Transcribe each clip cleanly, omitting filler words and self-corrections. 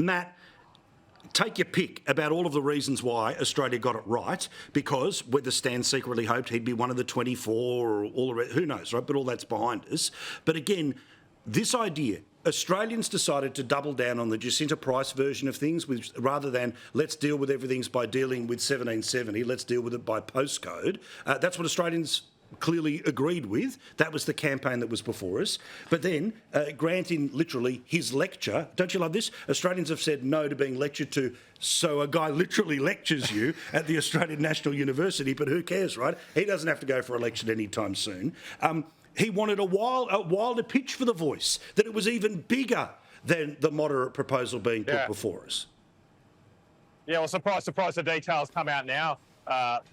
Matt, take your pick about all of the reasons why Australia got it right, because whether Stan secretly hoped he'd be one of the 24 or all the rest, who knows, right? But all that's behind us. But again, this idea, Australians decided to double down on the Jacinta Price version of things, rather than let's deal with everything by dealing with 1770, let's deal with it by postcode. That's what Australians clearly agreed with. That was the campaign that was before us. But then, Grant, in literally his lecture, don't you love this? Australians have said no to being lectured to, so a guy literally lectures you at the Australian National University, but who cares, right? He doesn't have to go for election anytime soon. He wanted a wilder pitch for the Voice, that it was even bigger than the moderate proposal being put before us. Yeah, well, surprise, surprise, the details come out now,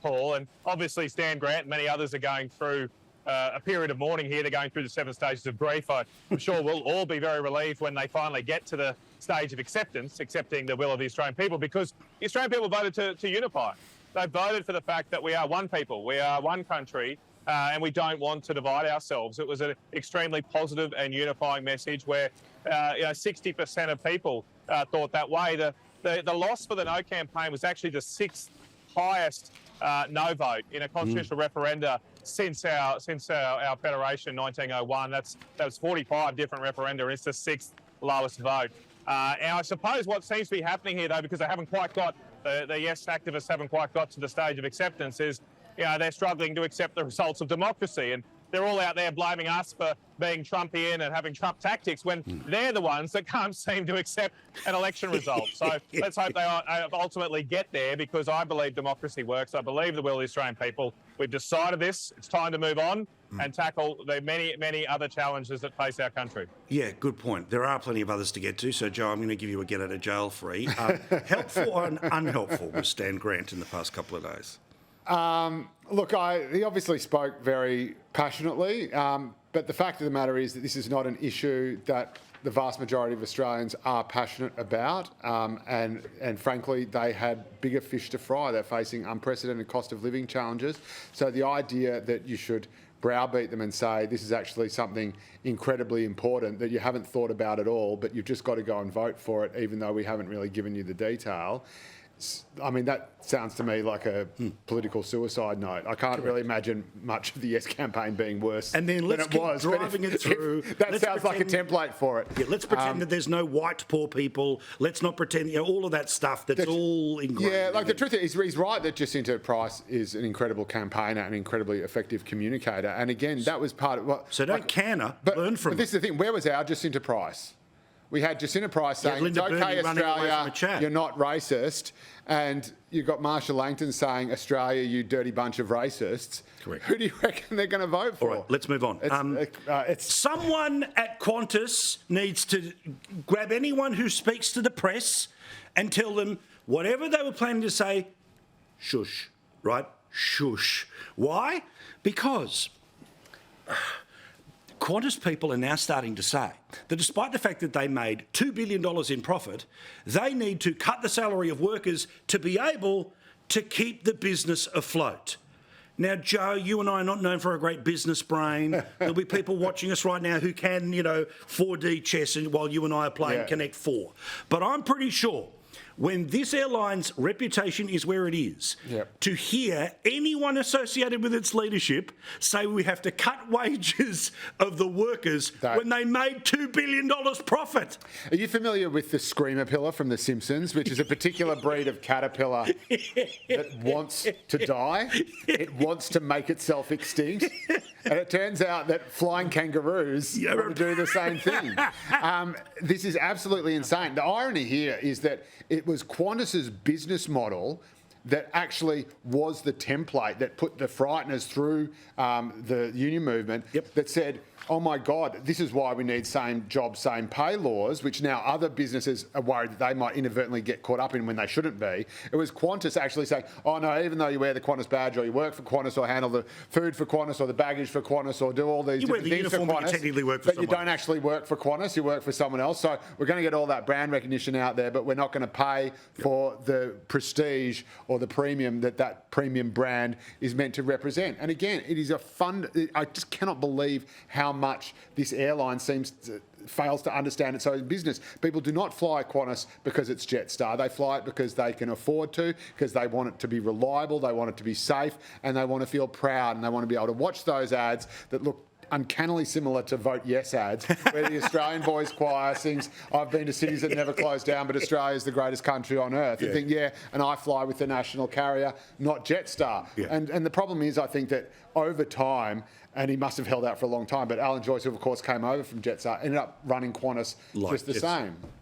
Paul, and obviously Stan Grant and many others are going through a period of mourning here. They're going through the 7 stages of grief. I'm sure we'll all be very relieved when they finally get to the stage of acceptance, accepting the will of the Australian people, because the Australian people voted to unify. They voted for the fact that we are one people, we are one country, and we don't want to divide ourselves. It was an extremely positive and unifying message where 60% of people thought that way. The loss for the No campaign was actually the 6th highest no vote in a constitutional referenda since our federation in 1901. That was 45 different referenda, and it's the 6th lowest vote. And I suppose what seems to be happening here, though, because they haven't quite got the yes activists haven't quite got to the stage of acceptance, is they're struggling to accept the results of democracy, and they're all out there blaming us for being Trumpian and having Trump tactics when they're the ones that can't seem to accept an election result. So let's hope they ultimately get there, because I believe democracy works. I believe the will of the Australian people. We've decided this. It's time to move on and tackle the many, many other challenges that face our country. Yeah, good point. There are plenty of others to get to. So, Joe, I'm going to give you a get out of jail free. Helpful and unhelpful was Stan Grant in the past couple of days? Look, he obviously spoke very passionately, but the fact of the matter is that this is not an issue that the vast majority of Australians are passionate about, and frankly, they had bigger fish to fry. They're facing unprecedented cost of living challenges. So the idea that you should browbeat them and say this is actually something incredibly important that you haven't thought about at all, but you've just got to go and vote for it, even though we haven't really given you the detail. I mean, that sounds to me like a political suicide note. I can't really imagine much of the Yes campaign being worse and then let's than it was. Driving it through. That sounds like a template for it. Yeah, let's pretend that there's no white poor people. Let's not pretend, all of that stuff that's all ingrained. Yeah, like the truth is, he's right that Jacinta Price is an incredible campaigner, an incredibly effective communicator. And again, that was part of what... So don't canner, learn from But this is the thing, where was our Jacinta Price? We had Jacinta Price saying, it's okay, Australia, you're not racist. And you've got Marsha Langton saying, Australia, you dirty bunch of racists. Correct. Who do you reckon they're going to vote for? All right, let's move on. Someone at Qantas needs to grab anyone who speaks to the press and tell them whatever they were planning to say, shush, right? Shush. Why? Because... Qantas people are now starting to say that despite the fact that they made $2 billion in profit, they need to cut the salary of workers to be able to keep the business afloat. Now, Joe, you and I are not known for a great business brain. There'll be people watching us right now who can, 4D chess while you and I are playing Connect 4. But I'm pretty sure when this airline's reputation is where it is, to hear anyone associated with its leadership say we have to cut wages of the workers when they made $2 billion profit. Are you familiar with the screamer pillar from The Simpsons, which is a particular breed of caterpillar that wants to die? It wants to make itself extinct. And it turns out that flying kangaroos want to do the same thing. This is absolutely insane. The irony here is that it was Qantas's business model that actually was the template that put the frighteners through the union movement that said, oh my God, this is why we need same job, same pay laws, which now other businesses are worried that they might inadvertently get caught up in when they shouldn't be. It was Qantas actually saying, oh no, even though you wear the Qantas badge or you work for Qantas or handle the food for Qantas or the baggage for Qantas or do all these different things for Qantas, you technically work for but you don't actually work for Qantas, you work for someone else. So we're going to get all that brand recognition out there, but we're not going to pay for the prestige or the premium that premium brand is meant to represent. And again, it is I just cannot believe how much this airline seems fails to understand its own business. People do not fly Qantas because it's Jetstar. They fly it because they can afford to, because they want it to be reliable, they want it to be safe, and they want to feel proud, and they want to be able to watch those ads that look uncannily similar to Vote Yes ads, where the Australian Boys Choir sings, I've been to cities that never close down, but Australia is the greatest country on earth. And think, and I fly with the national carrier, not Jetstar. Yeah. And the problem is, I think that over time, and he must have held out for a long time, but Alan Joyce, who of course came over from Jetstar, ended up running Qantas just the same.